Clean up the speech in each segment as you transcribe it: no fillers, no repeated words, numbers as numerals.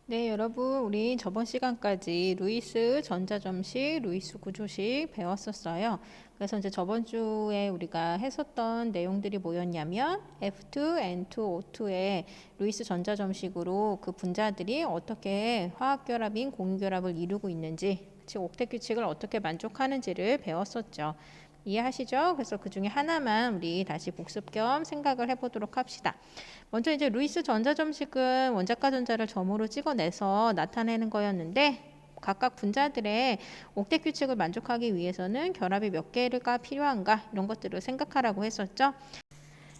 네, 여러분, 우리 저번 시간까지 루이스 전자점식, 루이스 구조식 배웠었어요. 그래서 이제 저번 주에 우리가 했었던 내용들이 뭐였냐면 F2, N2, O2의 루이스 전자점식으로 그 분자들이 어떻게 화학결합인 공유결합을 이루고 있는지, 즉 옥텟 규칙을 어떻게 만족하는지를 배웠었죠. 이해하시죠? 그래서 그 중에 하나만 우리 다시 복습 겸 생각을 해보도록 합시다. 먼저 이제 루이스 전자점식은 원자과 전자를 점으로 찍어내서 나타내는 거였는데 각각 분자들의 옥텟 규칙을 만족하기 위해서는 결합이 몇 개가 필요한가 이런 것들을 생각하라고 했었죠.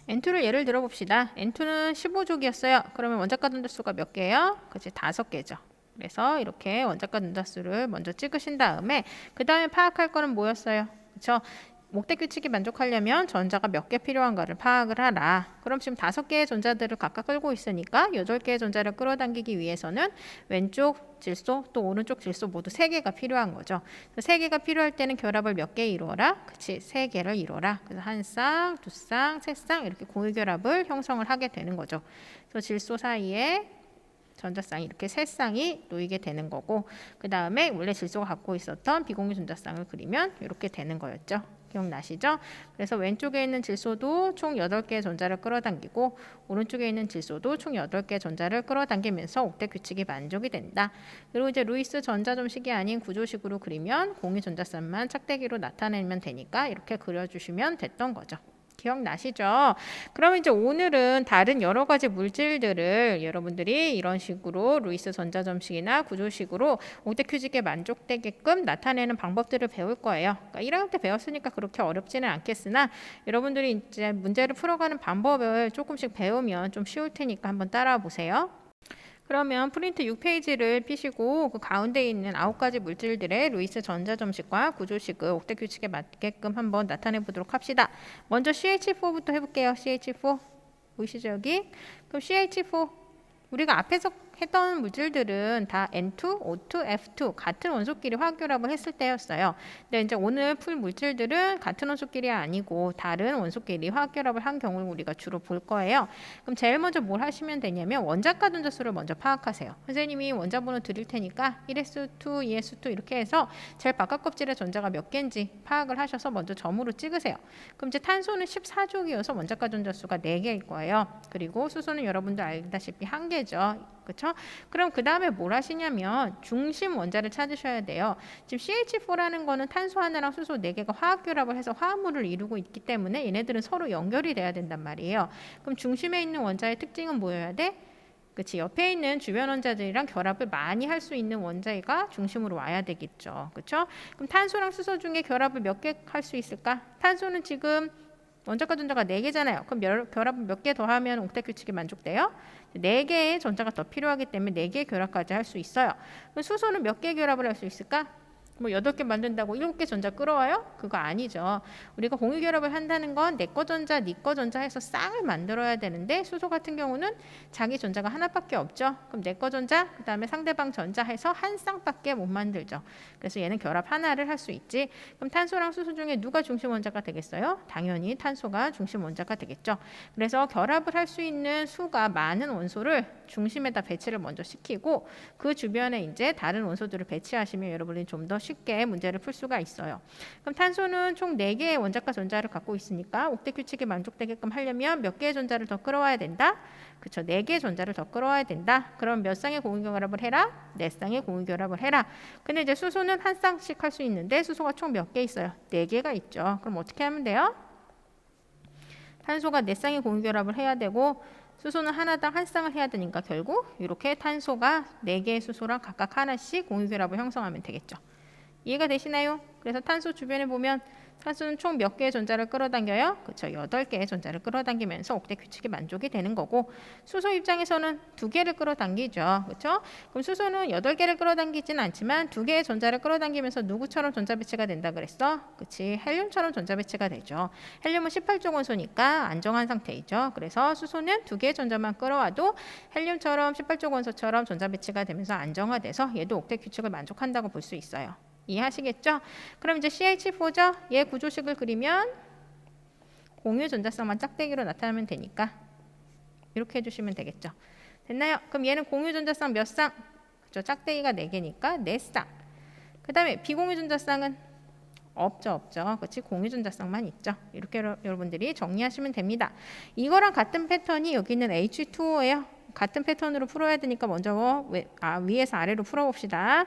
N2를 예를 들어 봅시다. N2는 15족이었어요. 그러면 원자과 전자수가 몇 개예요? 그치, 5개죠. 그래서 이렇게 원자과 전자수를 먼저 찍으신 다음에 그 다음에 파악할 거는 뭐였어요? 그쵸? 옥텟 규칙이 만족하려면 전자가 몇 개 필요한가를 파악을 하라. 그럼 지금 5개의 전자들을 각각 끌고 있으니까 8개의 전자를 끌어당기기 위해서는 왼쪽 질소 또 오른쪽 질소 모두 3개가 필요한 거죠. 3개가 필요할 때는 결합을 몇 개 이루어라? 그치, 3개를 이루어라. 그래서 한 쌍, 두 쌍, 세 쌍 이렇게 공유결합을 형성을 하게 되는 거죠. 그래서 질소 사이에 전자쌍이 이렇게 세 쌍이 놓이게 되는 거고, 그 다음에 원래 질소가 갖고 있었던 비공유 전자쌍을 그리면 이렇게 되는 거였죠. 기억나시죠? 그래서 왼쪽에 있는 질소도 총 8개의 전자를 끌어당기고 오른쪽에 있는 질소도 총 8개의 전자를 끌어당기면서 옥텟 규칙이 만족이 된다. 그리고 이제 루이스 전자점식이 아닌 구조식으로 그리면 공유 전자쌍만 짝대기로 나타내면 되니까 이렇게 그려주시면 됐던 거죠. 기억나시죠? 그럼 이제 오늘은 다른 여러 가지 물질들을 여러분들이 이런 식으로 루이스 전자점식이나 구조식으로 옥텟 규칙에 만족되게끔 나타내는 방법들을 배울 거예요. 그러니까 1학년 때 배웠으니까 그렇게 어렵지는 않겠으나 여러분들이 이제 문제를 풀어가는 방법을 조금씩 배우면 좀 쉬울 테니까 한번 따라와 보세요. 그러면 프린트 6페이지를 피시고 그 가운데 있는 9가지 물질들의 루이스 전자점식과 구조식을 옥텟 규칙에 맞게끔 한번 나타내 보도록 합시다. 먼저 CH4부터 해볼게요. CH4 보이시죠 여기? 그럼 CH4 우리가 앞에서 했던 물질들은 다 N2, O2, F2 같은 원소끼리 화학결합을 했을 때였어요. 근데 이제 오늘 풀 물질들은 같은 원소끼리 아니고 다른 원소끼리 화학결합을 한 경우를 우리가 주로 볼 거예요. 그럼 제일 먼저 뭘 하시면 되냐면 원자과 전자수를 먼저 파악하세요. 선생님이 원자번호 드릴 테니까 1s2, 2s2 이렇게 해서 제일 바깥 껍질에 전자가 몇 개인지 파악을 하셔서 먼저 점으로 찍으세요. 그럼 이제 탄소는 14족이어서 원자과 전자수가 4개일 거예요. 그리고 수소는 여러분들 알다시피 1개죠. 그렇죠? 그럼 그 다음에 뭘 하시냐면 중심 원자를 찾으셔야 돼요. 지금 CH4라는 거는 탄소 하나랑 수소 4개가 화학결합을 해서 화합물을 이루고 있기 때문에 얘네들은 서로 연결이 돼야 된단 말이에요. 그럼 중심에 있는 원자의 특징은 뭐여야 돼? 그치, 옆에 있는 주변 원자들이랑 결합을 많이 할 수 있는 원자가 중심으로 와야 되겠죠. 그렇죠? 그럼 탄소랑 수소 중에 결합을 몇 개 할 수 있을까? 탄소는 지금 원자과 전자가 4개잖아요. 그럼 결합을 몇 개 더하면 옥텟 규칙이 만족돼요? 4개의 전자가 더 필요하기 때문에 4개의 결합까지 할 수 있어요. 그럼 수소는 몇 개의 결합을 할 수 있을까? 뭐 8개 만든다고 7개 전자 끌어와요? 그거 아니죠. 우리가 공유 결합을 한다는 건 내 거 전자, 네 거 전자 해서 쌍을 만들어야 되는데 수소 같은 경우는 자기 전자가 하나밖에 없죠. 그럼 내 거 전자, 그 다음에 상대방 전자 해서 한 쌍밖에 못 만들죠. 그래서 얘는 결합 하나를 할 수 있지. 그럼 탄소랑 수소 중에 누가 중심 원자가 되겠어요? 당연히 탄소가 중심 원자가 되겠죠. 그래서 결합을 할 수 있는 수가 많은 원소를 중심에다 배치를 먼저 시키고 그 주변에 이제 다른 원소들을 배치하시면 여러분이 좀 더 쉽게 문제를 풀 수가 있어요. 그럼 탄소는 총 4개의 원자과 전자를 갖고 있으니까 옥텟 규칙이 만족되게끔 하려면 몇 개의 전자를 더 끌어와야 된다? 그렇죠. 4개의 전자를 더 끌어와야 된다. 그럼 몇 쌍의 공유결합을 해라? 4쌍의 공유결합을 해라. 근데 이제 수소는 한 쌍씩 할 수 있는데 수소가 총 몇 개 있어요? 4개가 있죠. 그럼 어떻게 하면 돼요? 탄소가 4쌍의 공유결합을 해야 되고 수소는 하나당 한 쌍을 해야 되니까 결국 이렇게 탄소가 4개의 수소랑 각각 하나씩 공유결합을 형성하면 되겠죠. 이해가 되시나요? 그래서 탄소 주변에 보면 탄소는 총 몇 개의 전자를 끌어당겨요? 그렇죠. 8개의 전자를 끌어당기면서 옥텟 규칙이 만족이 되는 거고 수소 입장에서는 2개를 끌어당기죠. 그렇죠? 그럼 수소는 8개를 끌어당기진 않지만 2개의 전자를 끌어당기면서 누구처럼 전자 배치가 된다 그랬어? 그렇지. 헬륨처럼 전자 배치가 되죠. 헬륨은 18족 원소니까 안정한 상태이죠. 그래서 수소는 2개의 전자만 끌어와도 헬륨처럼 18족 원소처럼 전자 배치가 되면서 안정화돼서 얘도 옥텟 규칙을 만족한다고 볼 수 있어요. 이해하시겠죠? 그럼 이제 CH4죠? 얘 구조식을 그리면 공유 전자쌍만 짝대기로 나타나면 되니까 이렇게 해주시면 되겠죠. 됐나요? 그럼 얘는 공유 전자쌍 몇 쌍? 그죠? 짝대기가 4개니까 4쌍. 그 다음에 비공유전자쌍은 없죠. 그렇지? 공유전자쌍만 있죠. 이렇게 여러분들이 정리하시면 됩니다. 이거랑 같은 패턴이 여기 있는 H2O예요. 같은 패턴으로 풀어야 되니까 먼저 위에서 아래로 풀어봅시다.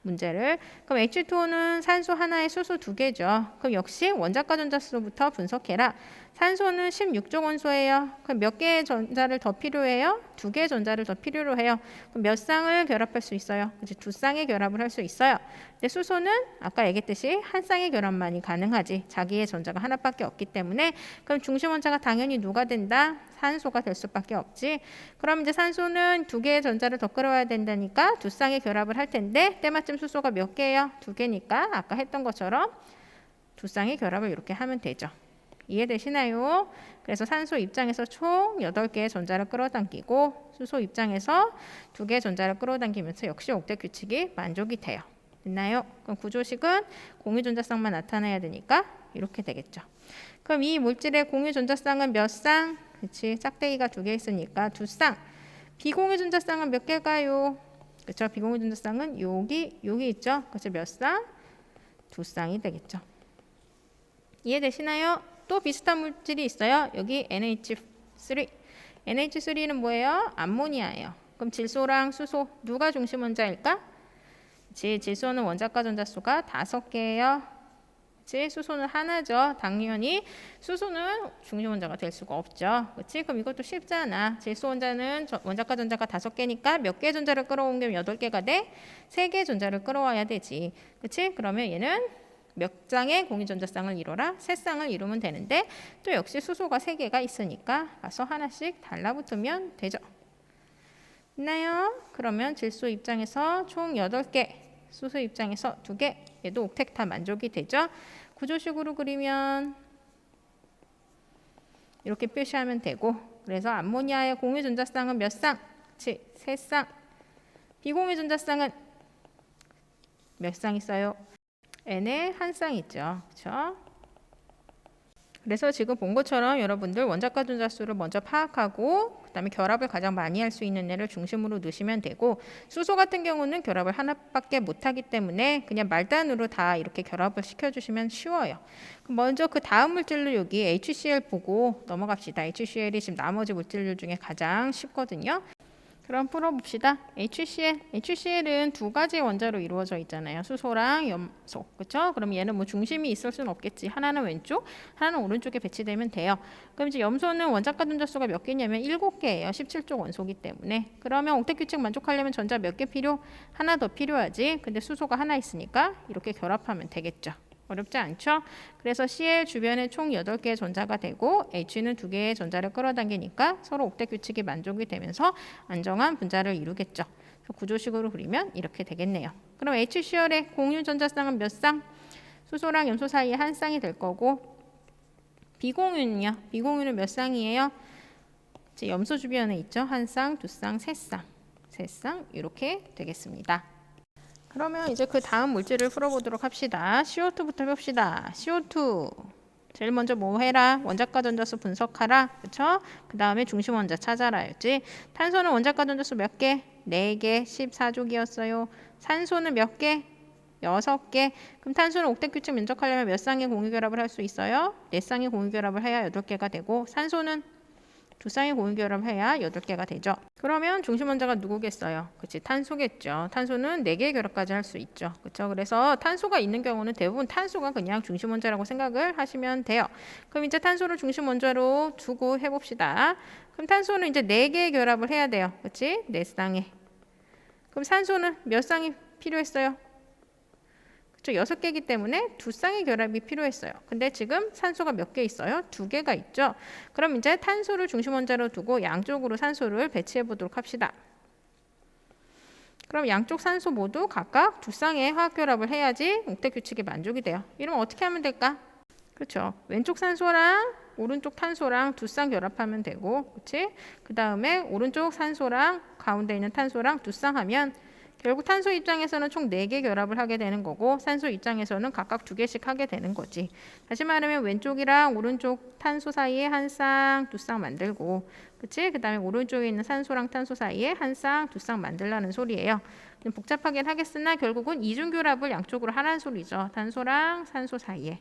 문제를. 그럼 H2O는 산소 하나에 수소 2개죠. 그럼 역시 원자과 전자수부터 분석해라. 산소는 16조 원소예요. 그럼 몇 개의 전자를 더 필요해요? 2개의 전자를 더 필요로 해요. 그럼 몇 쌍을 결합할 수 있어요? 그치? 2쌍의 결합을 할 수 있어요. 근데 수소는 아까 얘기했듯이 한 쌍의 결합만이 가능하지. 자기의 전자가 하나밖에 없기 때문에. 그럼 중심 원자가 당연히 누가 된다? 산소가 될 수밖에 없지. 그럼 이제 산소는 2개의 전자를 더 끌어와야 된다니까 2쌍의 결합을 할 텐데 때마침 수소가 몇 개예요? 2개니까 아까 했던 것처럼 2쌍의 결합을 이렇게 하면 되죠. 이해되시나요? 그래서 산소 입장에서 총 8개의 전자를 끌어당기고 수소 입장에서 2개의 전자를 끌어당기면서 역시 옥텟 규칙이 만족이 돼요. 됐나요? 그럼 구조식은 공유전자쌍만 나타나야 되니까 이렇게 되겠죠. 그럼 이 물질의 공유전자쌍은 몇 쌍? 그렇지. 짝대기가 2개 있으니까 2쌍. 비공유전자쌍은 몇 개일까요? 그렇죠. 비공유전자쌍은 여기 있죠. 그렇죠. 몇 쌍? 2쌍이 되겠죠. 이해되시나요? 또 비슷한 물질이 있어요. 여기 NH3. NH3는 뭐예요? 암모니아예요. 그럼 질소랑 수소 누가 중심 원자일까? 질소는 원자과 전자수가 5개예요. 그치? 수소는 하나죠. 당연히 수소는 중심 원자가 될 수가 없죠. 그치? 그럼 이것도 쉽잖아. 질소 원자는 원자과 전자가 5개니까 몇 개의 전자를 끌어오면 8개가 돼? 3개의 전자를 끌어와야 되지. 그치? 그러면 얘는 몇 쌍의 공유전자쌍을 이뤄라? 3쌍을 이루면 되는데 또 역시 수소가 3개가 있으니까 가서 하나씩 달라붙으면 되죠. 있나요? 그러면 질소 입장에서 총 8개, 수소 입장에서 2개, 얘도 옥텟 다 만족이 되죠. 구조식으로 그리면 이렇게 표시하면 되고 그래서 암모니아의 공유전자쌍은 몇 쌍? 그치? 3쌍. 비공유전자쌍은 몇 쌍 있어요? N에 한 쌍 있죠. 그렇죠? 그래서 지금 본 것처럼 여러분들 원자과 전자수를 먼저 파악하고 그다음에 결합을 가장 많이 할 수 있는 애를 중심으로 넣으시면 되고 수소 같은 경우는 결합을 하나밖에 못하기 때문에 그냥 말단으로 다 이렇게 결합을 시켜주시면 쉬워요. 먼저 그 다음 물질로 여기 HCl 보고 넘어갑시다. HCl이 지금 나머지 물질들 중에 가장 쉽거든요. 그럼 풀어봅시다. HCl은 2가지 원자로 이루어져 있잖아요. 수소랑 염소. 그렇죠? 그럼 얘는 뭐 중심이 있을 수는 없겠지. 하나는 왼쪽, 하나는 오른쪽에 배치되면 돼요. 그럼 이제 염소는 원자과 전자수가 몇 개냐면 7개예요. 17조 원소기 때문에. 그러면 옥텟 규칙 만족하려면 전자 몇 개 필요? 하나 더 필요하지. 근데 수소가 하나 있으니까 이렇게 결합하면 되겠죠. 어렵지 않죠? 그래서 Cl 주변에 총 8개의 전자가 되고 H는 2개의 전자를 끌어당기니까 서로 옥텟 규칙이 만족이 되면서 안정한 분자를 이루겠죠. 구조식으로 그리면 이렇게 되겠네요. 그럼 HCl의 공유 전자쌍은 몇 쌍? 수소랑 염소 사이에 한 쌍이 될 거고 비공유는요? 비공유는 몇 쌍이에요? 염소 주변에 있죠? 한 쌍, 2쌍, 3쌍. 3쌍 이렇게 되겠습니다. 그러면 이제 그 다음 물질을 풀어보도록 합시다. CO2부터 봅시다. CO2 제일 먼저 뭐 해라? 원자과 전자수 분석하라. 그쵸? 그 다음에 중심 원자 찾아라였지. 탄소는 원자과 전자수 몇 개? 4개, 14족이었어요. 산소는 몇 개? 6개. 그럼 탄소는 옥텟 규칙 면적하려면 몇 쌍의 공유결합을 할 수 있어요? 4쌍의 공유결합을 해야 8개가 되고 산소는 2쌍의 공유결합을 해야 8개가 되죠. 그러면 중심 원자가 누구겠어요? 그치, 탄소겠죠. 탄소는 4개의 결합까지 할 수 있죠. 그쵸? 그래서 탄소가 있는 경우는 대부분 탄소가 그냥 중심 원자라고 생각을 하시면 돼요. 그럼 이제 탄소를 중심 원자로 두고 해봅시다. 그럼 탄소는 이제 4개의 결합을 해야 돼요. 그치? 4쌍의. 그럼 산소는 몇 쌍이 필요했어요? 6개이기 때문에 2쌍의 결합이 필요했어요. 근데 지금 산소가 몇 개 있어요? 2개가 있죠. 그럼 이제 탄소를 중심 원자로 두고 양쪽으로 산소를 배치해 보도록 합시다. 그럼 양쪽 산소 모두 각각 2쌍의 화학결합을 해야지 옥텟 규칙이 만족이 돼요. 이러면 어떻게 하면 될까? 그렇죠. 왼쪽 산소랑 오른쪽 탄소랑 2쌍 결합하면 되고, 그렇지? 그 다음에 오른쪽 산소랑 가운데 있는 탄소랑 2쌍 하면 결국 탄소 입장에서는 총 4개 결합을 하게 되는 거고 산소 입장에서는 각각 2개씩 하게 되는 거지. 다시 말하면 왼쪽이랑 오른쪽 탄소 사이에 한 쌍, 두 쌍 만들고 그치? 그 다음에 오른쪽에 있는 산소랑 탄소 사이에 한 쌍, 두 쌍 만들라는 소리예요. 좀 복잡하긴 하겠으나 결국은 이중결합을 양쪽으로 하라는 소리죠. 탄소랑 산소 사이에.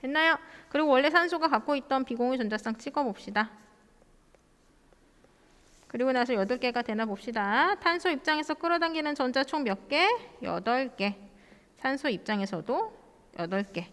됐나요? 그리고 원래 산소가 갖고 있던 비공유 전자쌍 찍어봅시다. 그리고 나서 8개가 되나 봅시다. 탄소 입장에서 끌어당기는 전자 총 몇 개? 8개. 산소 입장에서도 8개.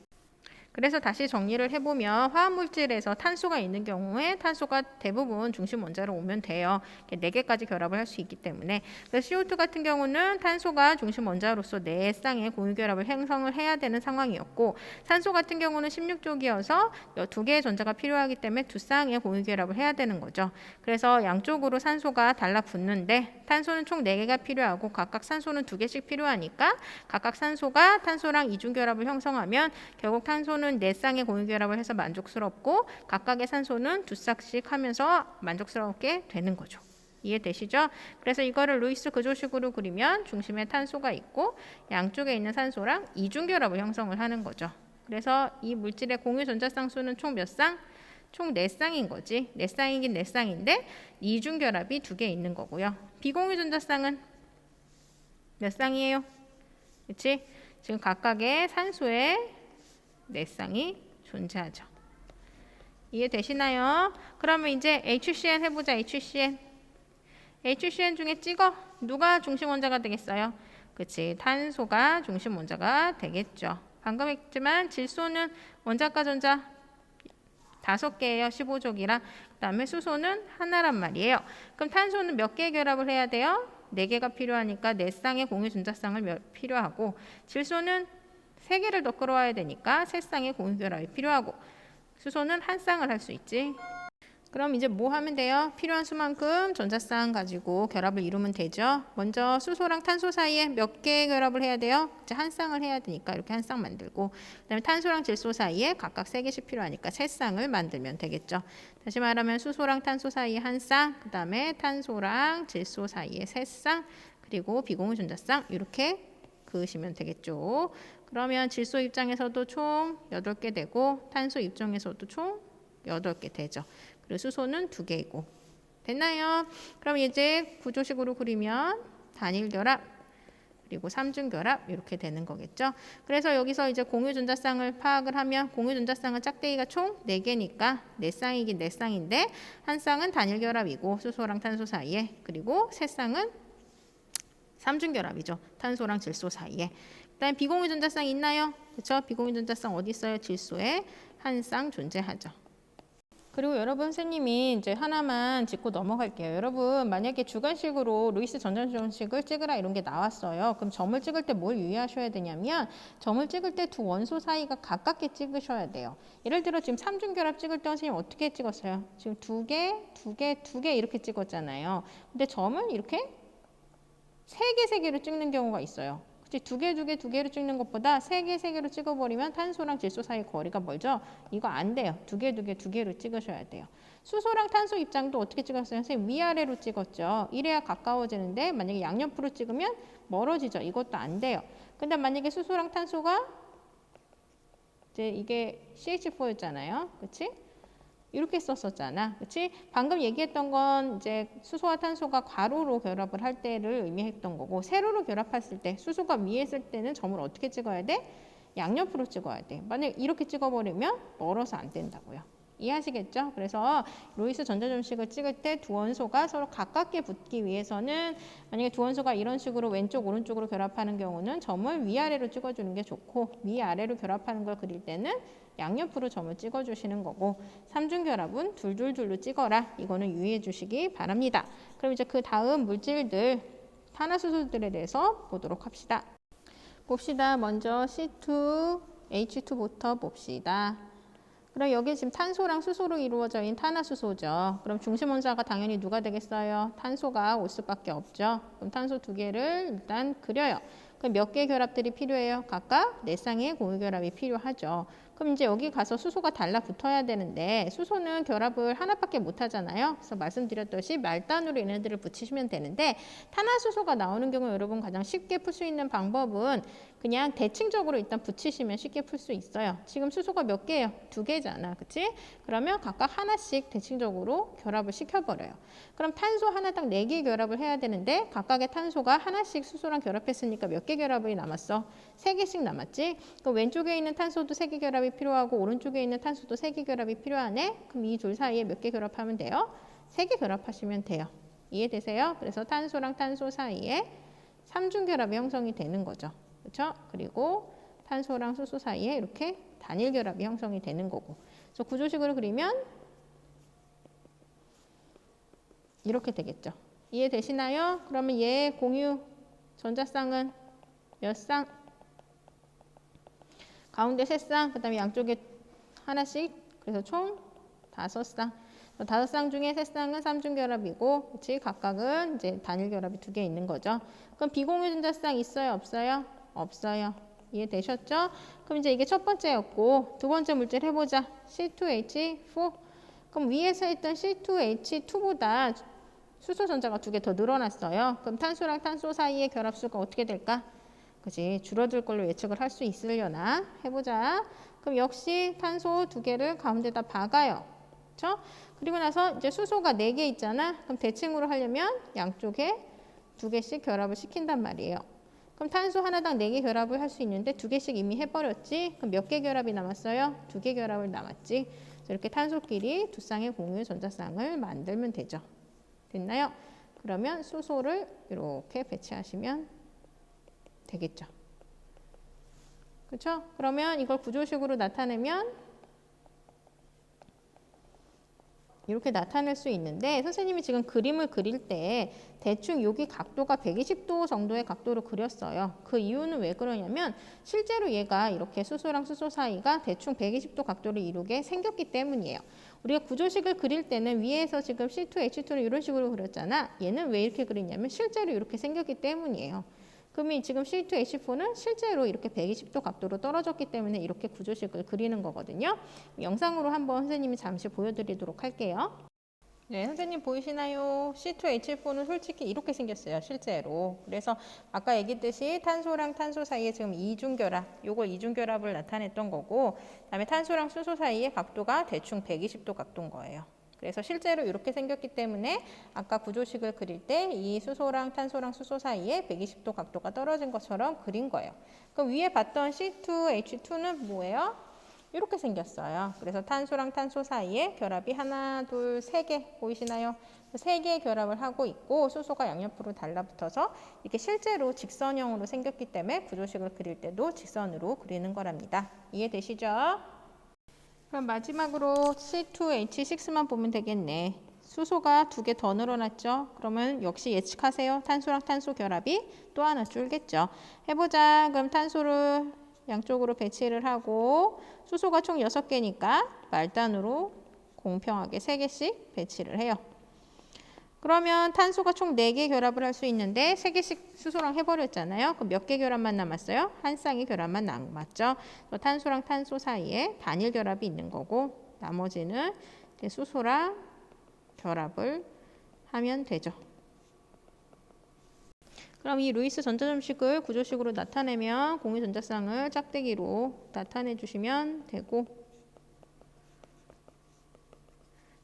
그래서 다시 정리를 해보면 화합물질에서 탄소가 있는 경우에 탄소가 대부분 중심 원자로 오면 돼요. 4개까지 결합을 할 수 있기 때문에. 그래서 CO2 같은 경우는 탄소가 중심 원자로서 4쌍의 공유 결합을 형성을 해야 되는 상황이었고 산소 같은 경우는 16쪽이어서 2개의 전자가 필요하기 때문에 2쌍의 공유 결합을 해야 되는 거죠. 그래서 양쪽으로 산소가 달라붙는데 탄소는 총 4개가 필요하고 각각 산소는 2개씩 필요하니까 각각 산소가 탄소랑 이중 결합을 형성하면 결국 탄소는 4쌍의 공유 결합을 해서 만족스럽고 각각의 산소는 2쌍씩 하면서 만족스럽게 되는 거죠. 이해되시죠? 그래서 이거를 루이스 그조식으로 그리면 중심에 탄소가 있고 양쪽에 있는 산소랑 이중 결합을 형성을 하는 거죠. 그래서 이 물질의 공유 전자쌍 수는 총 몇 쌍? 총 4쌍인 거지. 4쌍이긴 4쌍인데 이중 결합이 2개 있는 거고요. 비공유 전자쌍은 몇 쌍이에요? 그렇지? 지금 각각의 산소에 4쌍이 존재하죠. 이해되시나요? 그러면 이제 HCN 해보자. HCN. HCN 중에 찍어. 누가 중심 원자가 되겠어요? 그치. 탄소가 중심 원자가 되겠죠. 방금 했지만 질소는 원자과 전자 5개예요. 15족이라. 그 다음에 수소는 하나란 말이에요. 그럼 탄소는 몇 개 결합을 해야 돼요? 4개가 필요하니까 4쌍의 공유 전자쌍을 필요하고 질소는 3개를 더 끌어와야 되니까 3쌍의 공유 결합이 필요하고 수소는 한 쌍을 할 수 있지. 그럼 이제 뭐 하면 돼요? 필요한 수만큼 전자쌍 가지고 결합을 이루면 되죠. 먼저 수소랑 탄소 사이에 몇 개 결합을 해야 돼요? 이제 한 쌍을 해야 되니까 이렇게 한 쌍 만들고 그다음에 탄소랑 질소 사이에 각각 3개씩 필요하니까 3쌍을 만들면 되겠죠. 다시 말하면 수소랑 탄소 사이에 한 쌍, 그 다음에 탄소랑 질소 사이에 3쌍, 그리고 비공유 전자쌍 이렇게 그으시면 되겠죠. 그러면 질소 입장에서도 총 8개 되고 탄소 입장에서도 총 8개 되죠. 그리고 수소는 2개이고. 됐나요? 그럼 이제 구조식으로 그리면 단일 결합 그리고 삼중 결합 이렇게 되는 거겠죠. 그래서 여기서 이제 공유 전자쌍을 파악을 하면 공유 전자쌍은 짝대기가 총 4개니까 4쌍이긴 4쌍인데 한 쌍은 단일 결합이고 수소랑 탄소 사이에 그리고 3쌍은 삼중 결합이죠. 탄소랑 질소 사이에. 그다음에 비공유 전자쌍 있나요? 그렇죠? 비공유 전자쌍 어디 있어요? 질소에 한 쌍 존재하죠. 그리고 여러분 선생님이 이제 하나만 짚고 넘어갈게요. 여러분 만약에 주관식으로 루이스 전자점식을 찍으라 이런 게 나왔어요. 그럼 점을 찍을 때 뭘 유의하셔야 되냐면 점을 찍을 때 두 원소 사이가 가깝게 찍으셔야 돼요. 예를 들어 지금 삼중결합 찍을 때 선생님 어떻게 찍었어요? 지금 2개 이렇게 찍었잖아요. 근데 점을 이렇게 3개로 찍는 경우가 있어요. 그치? 2개로 찍는 것보다 3개로 찍어버리면 탄소랑 질소 사이 거리가 멀죠? 이거 안 돼요. 2개로 찍으셔야 돼요. 수소랑 탄소 입장도 어떻게 찍었어요? 선생님 위아래로 찍었죠. 이래야 가까워지는데 만약에 양옆으로 찍으면 멀어지죠. 이것도 안 돼요. 근데 만약에 수소랑 탄소가 이제 이게 CH4였잖아요. 그치? 이렇게 썼었잖아. 그치? 방금 얘기했던 건 이제 수소와 탄소가 괄호로 결합을 할 때를 의미했던 거고 세로로 결합했을 때 수소가 위에 있을 때는 점을 어떻게 찍어야 돼? 양옆으로 찍어야 돼. 만약에 이렇게 찍어버리면 멀어서 안 된다고요. 이해하시겠죠? 그래서 루이스 전자점식을 찍을 때 두 원소가 서로 가깝게 붙기 위해서는 만약에 두 원소가 이런 식으로 왼쪽 오른쪽으로 결합하는 경우는 점을 위아래로 찍어주는 게 좋고 위아래로 결합하는 걸 그릴 때는 양옆으로 점을 찍어주시는 거고 삼중결합은 둘둘둘로 찍어라. 이거는 유의해 주시기 바랍니다. 그럼 이제 그 다음 물질들 탄화수소들에 대해서 보도록 합시다. 봅시다. 먼저 C2H2부터 봅시다. 그럼 여기 지금 탄소랑 수소로 이루어져 있는 탄화수소죠. 그럼 중심 원자가 당연히 누가 되겠어요? 탄소가 올 수밖에 없죠. 그럼 탄소 2개를 일단 그려요. 그럼 몇 개의 결합들이 필요해요? 각각 4쌍의 공유 결합이 필요하죠. 그럼 이제 여기 가서 수소가 달라붙어야 되는데 수소는 결합을 하나밖에 못 하잖아요. 그래서 말씀드렸듯이 말단으로 얘네들을 붙이시면 되는데 탄화수소가 나오는 경우 여러분 가장 쉽게 풀 수 있는 방법은 그냥 대칭적으로 일단 붙이시면 쉽게 풀 수 있어요. 지금 수소가 몇 개예요? 2개잖아. 그치? 그러면 각각 하나씩 대칭적으로 결합을 시켜버려요. 그럼 탄소 하나당 4개 결합을 해야 되는데 각각의 탄소가 하나씩 수소랑 결합했으니까 몇 개 결합이 남았어? 3개씩 남았지? 그럼 왼쪽에 있는 탄소도 3개 결합이 필요하고 오른쪽에 있는 탄소도 3개 결합이 필요하네? 그럼 이 둘 사이에 몇 개 결합하면 돼요? 3개 결합하시면 돼요. 이해되세요? 그래서 탄소랑 탄소 사이에 3중 결합이 형성이 되는 거죠. 그렇죠? 그리고 탄소랑 수소 사이에 이렇게 단일 결합이 형성이 되는 거고. 그래서 구조식으로 그리면 이렇게 되겠죠. 이해되시나요? 그러면 얘 공유 전자쌍은 몇 쌍? 가운데 3쌍, 그 다음에 양쪽에 하나씩, 그래서 총 5쌍. 5쌍 중에 3쌍은 3중 결합이고, 그치? 각각은 이제 단일 결합이 2개 있는 거죠. 그럼 비공유 전자쌍 있어요? 없어요? 없어요. 이해되셨죠? 그럼 이제 이게 첫 번째였고, 두 번째 물질 해보자. C2H4. 그럼 위에서 했던 C2H2보다 수소 전자가 2개 더 늘어났어요. 그럼 탄소랑 탄소 사이의 결합수가 어떻게 될까? 그지? 줄어들 걸로 예측을 할 수 있으려나? 해보자. 그럼 역시 탄소 2개를 가운데다 박아요. 그렇죠? 그리고 나서 이제 수소가 4개 있잖아. 그럼 대칭으로 하려면 양쪽에 2개씩 결합을 시킨단 말이에요. 그럼 탄소 하나당 4개 결합을 할 수 있는데 2개씩 이미 해버렸지? 그럼 몇 개 결합이 남았어요? 2개 결합을 남았지. 그래서 이렇게 탄소끼리 2쌍의 공유 전자쌍을 만들면 되죠. 됐나요? 그러면 수소를 이렇게 배치하시면 되겠죠. 그렇죠? 그러면 이걸 구조식으로 나타내면 이렇게 나타낼 수 있는데 선생님이 지금 그림을 그릴 때 대충 여기 각도가 120도 정도의 각도로 그렸어요. 그 이유는 왜 그러냐면 실제로 얘가 이렇게 수소랑 수소 사이가 대충 120도 각도를 이루게 생겼기 때문이에요. 우리가 구조식을 그릴 때는 위에서 지금 C2H2를 이런 식으로 그렸잖아. 얘는 왜 이렇게 그리냐면 실제로 이렇게 생겼기 때문이에요. 그러면 지금 C2H4는 실제로 이렇게 120도 각도로 떨어졌기 때문에 이렇게 구조식을 그리는 거거든요. 영상으로 한번 선생님이 잠시 보여드리도록 할게요. 네, 선생님 보이시나요? C2H4는 솔직히 이렇게 생겼어요, 실제로. 그래서 아까 얘기했듯이 탄소랑 탄소 사이에 지금 이중결합, 요거 이중결합을 나타냈던 거고, 그다음에 탄소랑 수소 사이의 각도가 대충 120도 각도인 거예요. 그래서 실제로 이렇게 생겼기 때문에 아까 구조식을 그릴 때 이 수소랑 탄소랑 수소 사이에 120도 각도가 떨어진 것처럼 그린 거예요. 그럼 위에 봤던 C2H2는 뭐예요? 이렇게 생겼어요. 그래서 탄소랑 탄소 사이에 결합이 하나, 둘, 3개 보이시나요? 3개의 결합을 하고 있고 수소가 양옆으로 달라붙어서 이렇게 실제로 직선형으로 생겼기 때문에 구조식을 그릴 때도 직선으로 그리는 거랍니다. 이해되시죠? 그럼 마지막으로 C2H6만 보면 되겠네. 수소가 2개 더 늘어났죠? 그러면 역시 예측하세요. 탄소랑 탄소 결합이 또 하나 줄겠죠. 해보자. 그럼 탄소를 양쪽으로 배치를 하고 수소가 총 6개니까 말단으로 공평하게 3개씩 배치를 해요. 그러면 탄소가 총 4개 결합을 할 수 있는데 3개씩 수소랑 해버렸잖아요. 그럼 몇 개 결합만 남았어요? 한 쌍의 결합만 남았죠. 탄소랑 탄소 사이에 단일 결합이 있는 거고 나머지는 수소랑 결합을 하면 되죠. 그럼 이 루이스 전자점식을 구조식으로 나타내면 공유 전자쌍을 짝대기로 나타내 주시면 되고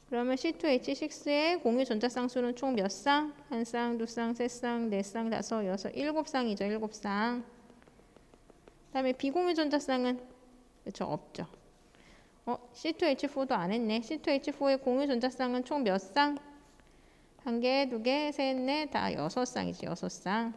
그러면 C2H6의 공유 전자쌍 수는 총 몇 쌍? 한 쌍, 두 쌍, 세 쌍, 네 쌍, 다섯, 여섯, 7쌍이죠. 7쌍. 그 다음에 비공유 전자쌍은 그렇죠. 없죠. C2H4도 안 했네. C2H4의 공유 전자쌍은 총 몇 쌍? 한 개, 두 개, 셋, 넷, 다 6쌍이지. 6쌍.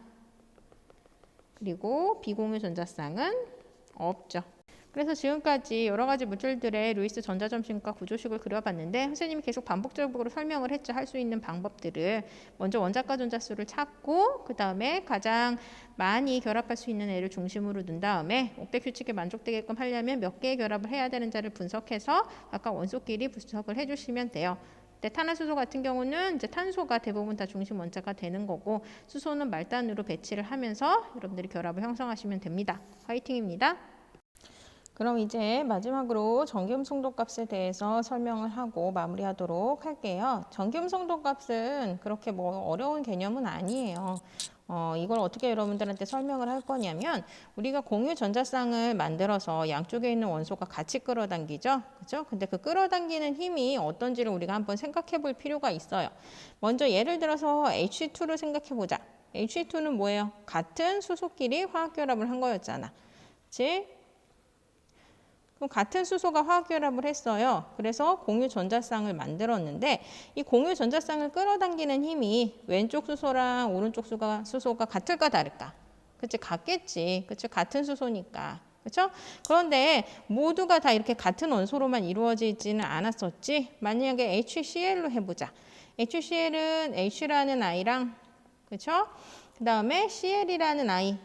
그리고 비공유 전자쌍은 없죠. 그래서 지금까지 여러 가지 물질들의 루이스 전자점식과 구조식을 그려봤는데 선생님이 계속 반복적으로 설명을 했죠. 할 수 있는 방법들을 먼저 원자과 전자수를 찾고 그 다음에 가장 많이 결합할 수 있는 애를 중심으로 둔 다음에 옥��� 규칙에 만족되게끔 하려면 몇 개의 결합을 해야 되는지를 분석해서 아까 원소끼리 분석을 해주시면 돼요. 근데 탄화수소 같은 경우는 이제 탄소가 대부분 다 중심 원자가 되는 거고 수소는 말단으로 배치를 하면서 여러분들이 결합을 형성하시면 됩니다. 화이팅입니다. 그럼 이제 마지막으로 전기음 송도값에 대해서 설명을 하고 마무리하도록 할게요. 전기음 송도값은 그렇게 뭐 어려운 개념은 아니에요. 이걸 어떻게 여러분들한테 설명을 할 거냐면 우리가 공유 전자쌍을 만들어서 양쪽에 있는 원소가 같이 끌어당기죠. 그죠? 근데 그 끌어당기는 힘이 어떤지를 우리가 한번 생각해 볼 필요가 있어요. 먼저 예를 들어서 H2를 생각해 보자. H2는 뭐예요? 같은 수소끼리 화학결합을 한 거였잖아. 그치? 그럼 같은 수소가 화학결합을 했어요. 그래서 공유 전자쌍을 만들었는데 이 공유 전자쌍을 끌어당기는 힘이 왼쪽 수소랑 오른쪽 수소가 같을까 다를까? 그치? 같겠지. 그치? 같은 수소니까. 그렇죠? 그런데 모두가 다 이렇게 같은 원소로만 이루어지지는 않았었지. 만약에 HCl로 해보자. HCl은 H라는 아이랑 그렇죠? 그 다음에 Cl이라는 아이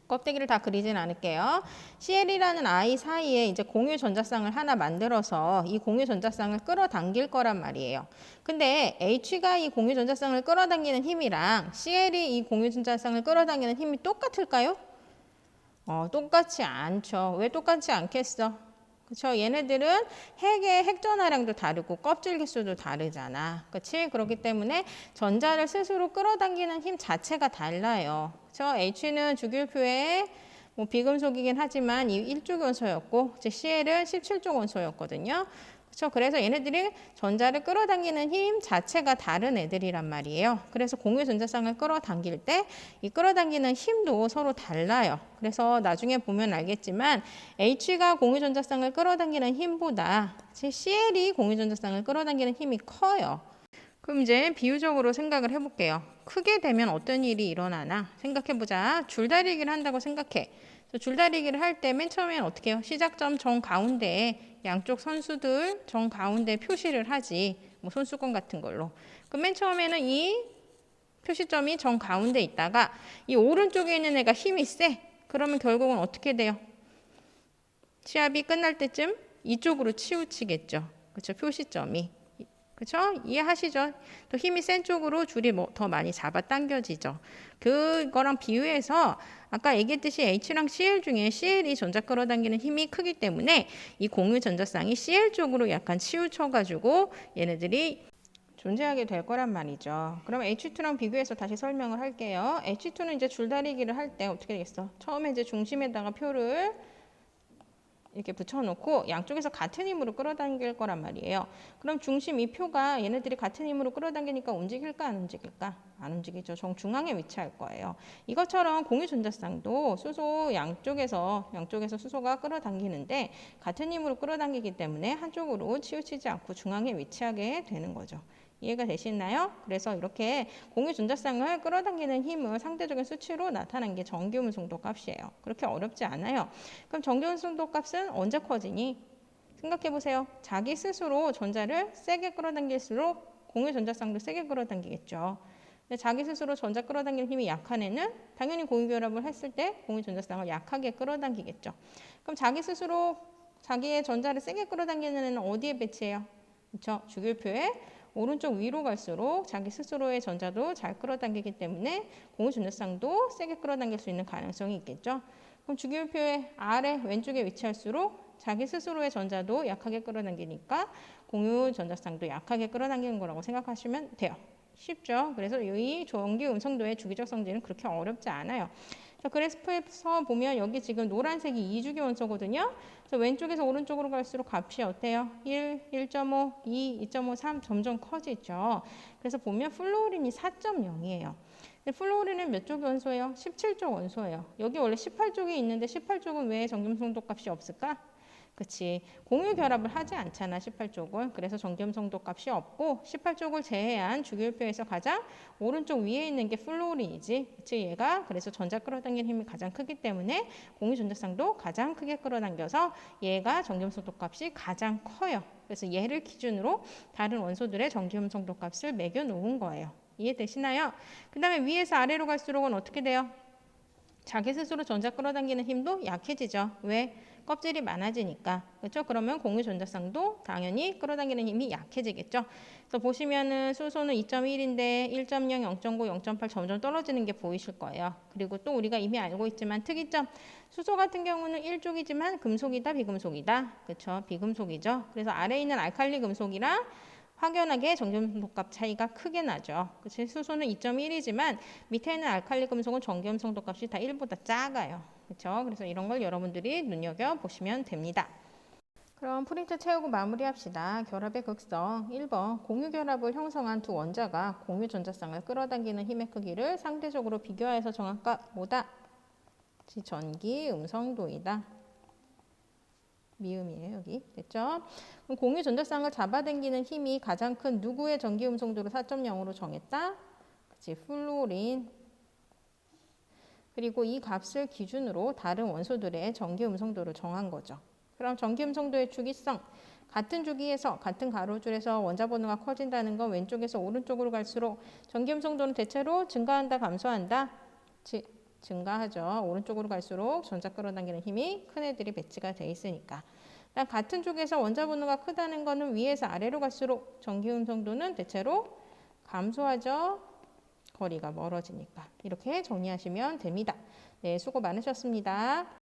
껍데기를 다 그리진 않을게요. CL이라는 아이 사이에 이제 공유 전자쌍을 하나 만들어서 이 공유 전자쌍을 끌어당길 거란 말이에요. 근데 H가 이 공유 전자쌍을 끌어당기는 힘이랑 CL이 이 공유 전자쌍을 끌어당기는 힘이 똑같을까요? 똑같지 않죠. 왜 똑같지 않겠어? 그렇죠? 얘네들은 핵의 핵전하량도 다르고 껍질 개수도 다르잖아. 그렇지? 그렇기 때문에 전자를 스스로 끌어당기는 힘 자체가 달라요. 그렇죠? H는 주기율표에 비금속이긴 하지만 이 1족 원소였고 CL은 17족 원소였거든요. 그렇죠? 그래서 얘네들이 전자를 끌어당기는 힘 자체가 다른 애들이란 말이에요. 그래서 공유 전자쌍을 끌어당길 때 이 끌어당기는 힘도 서로 달라요. 그래서 나중에 보면 알겠지만 H가 공유 전자쌍을 끌어당기는 힘보다 CL이 공유 전자쌍을 끌어당기는 힘이 커요. 그럼 이제 비유적으로 생각을 해볼게요. 크게 되면 어떤 일이 일어나나 생각해보자. 줄다리기를 한다고 생각해. 줄다리기를 할 때 맨 처음엔 어떻게 해요? 시작점 정 가운데에 양쪽 선수들 정 가운데 표시를 하지. 뭐 손수건 같은 걸로. 그럼 맨 처음에는 이 표시점이 정 가운데 있다가 이 오른쪽에 있는 애가 힘이 세. 그러면 결국은 어떻게 돼요? 시합이 끝날 때쯤 이쪽으로 치우치겠죠. 그렇죠? 표시점이. 그렇죠? 이해하시죠? 또 힘이 센 쪽으로 줄이 더 많이 잡아당겨지죠. 그거랑 비유해서 아까 얘기했듯이 H랑 Cl 중에 Cl이 전자 끌어당기는 힘이 크기 때문에 이 공유 전자쌍이 Cl 쪽으로 약간 치우쳐가지고 얘네들이 존재하게 될 거란 말이죠. 그럼 H2랑 비교해서 다시 설명을 할게요. H2는 이제 줄다리기를 할 때 어떻게 되겠어? 처음에 이제 중심에다가 표를 이렇게 붙여놓고 양쪽에서 같은 힘으로 끌어당길 거란 말이에요. 그럼 중심 이 표가 얘네들이 같은 힘으로 끌어당기니까 움직일까 안 움직일까? 안 움직이죠. 정중앙에 위치할 거예요. 이것처럼 공유 전자쌍도 수소 양쪽에서 수소가 끌어당기는데 같은 힘으로 끌어당기기 때문에 한쪽으로 치우치지 않고 중앙에 위치하게 되는 거죠. 이해가 되시나요? 그래서 이렇게 공유 전자쌍을 끌어당기는 힘을 상대적인 수치로 나타낸 게 전기음순도 값이에요. 그렇게 어렵지 않아요. 그럼 전기음순도 값은 언제 커지니? 생각해 보세요. 자기 스스로 전자를 세게 끌어당길수록 공유 전자쌍도 세게 끌어당기겠죠. 근데 자기 스스로 전자 끌어당기는 힘이 약한 애는 당연히 공유 결합을 했을 때 공유 전자쌍을 약하게 끌어당기겠죠. 그럼 자기 스스로 자기의 전자를 세게 끌어당기는 애는 어디에 배치해요? 그렇죠? 주기율표에 오른쪽 위로 갈수록 자기 스스로의 전자도 잘 끌어당기기 때문에 공유 전자쌍도 세게 끌어당길 수 있는 가능성이 있겠죠. 그럼 주기율표의 아래 왼쪽에 위치할수록 자기 스스로의 전자도 약하게 끌어당기니까 공유 전자쌍도 약하게 끌어당기는 거라고 생각하시면 돼요. 쉽죠? 그래서 이 전기 음성도의 주기적 성질은 그렇게 어렵지 않아요. 그래프에서 보면 여기 지금 노란색이 2주기 원소거든요. 그래서 왼쪽에서 오른쪽으로 갈수록 값이 어때요? 1, 1.5, 2, 2.5, 3 점점 커지죠. 그래서 보면 플루오린이 4.0이에요. 플루오린은 몇 쪽 원소예요? 17쪽 원소예요. 여기 원래 18쪽이 있는데 18쪽은 왜 전기음성도 값이 없을까? 그치. 공유 결합을 하지 않잖아, 18쪽은. 그래서 전기음성도 값이 없고 18쪽을 제외한 주기율표에서 가장 오른쪽 위에 있는 게 플루오린이지. 그치, 얘가. 그래서 전자 끌어당기는 힘이 가장 크기 때문에 공유 전자쌍도 가장 크게 끌어당겨서 얘가 전기음성도 값이 가장 커요. 그래서 얘를 기준으로 다른 원소들의 전기음성도 값을 매겨 놓은 거예요. 이해되시나요? 그 다음에 위에서 아래로 갈수록은 어떻게 돼요? 자기 스스로 전자 끌어당기는 힘도 약해지죠. 왜? 껍질이 많아지니까. 그렇죠? 그러면 공유 전자쌍도 당연히 끌어당기는 힘이 약해지겠죠. 그래서 보시면은 수소는 2.1인데 1.0, 0.9, 0.8 점점 떨어지는 게 보이실 거예요. 그리고 또 우리가 이미 알고 있지만 특이점, 수소 같은 경우는 1족이지만 금속이다, 비금속이다. 그렇죠? 비금속이죠. 그래서 아래에 있는 알칼리 금속이랑 확연하게 전기음성독합 차이가 크게 나죠. 그치? 수소는 2.1이지만 밑에 있는 알칼리 금속은 전기음성독합이 다 1보다 작아요. 그렇죠? 그래서 이런 걸 여러분들이 눈여겨보시면 됩니다. 그럼 프린트 채우고 마무리합시다. 결합의 극성 1번 공유 결합을 형성한 두 원자가 공유 전자쌍을 끌어당기는 힘의 크기를 상대적으로 비교하여서 정한 값 뭐다? 전기 음성도이다. 미음이에요 여기. 됐죠? 그럼 공유 전자쌍을 잡아당기는 힘이 가장 큰 누구의 전기 음성도를 4.0으로 정했다? 그치, 플루린. 그리고 이 값을 기준으로 다른 원소들의 전기 음성도를 정한 거죠. 그럼 전기 음성도의 주기성, 같은 주기에서 같은 가로줄에서 원자 번호가 커진다는 건 왼쪽에서 오른쪽으로 갈수록 전기 음성도는 대체로 증가한다, 감소한다? 증가하죠. 오른쪽으로 갈수록 전자 끌어당기는 힘이 큰 애들이 배치가 돼 있으니까. 같은 쪽에서 원자 번호가 크다는 거는 위에서 아래로 갈수록 전기 음성도는 대체로 감소하죠. 거리가 멀어지니까. 이렇게 정리하시면 됩니다. 네, 수고 많으셨습니다.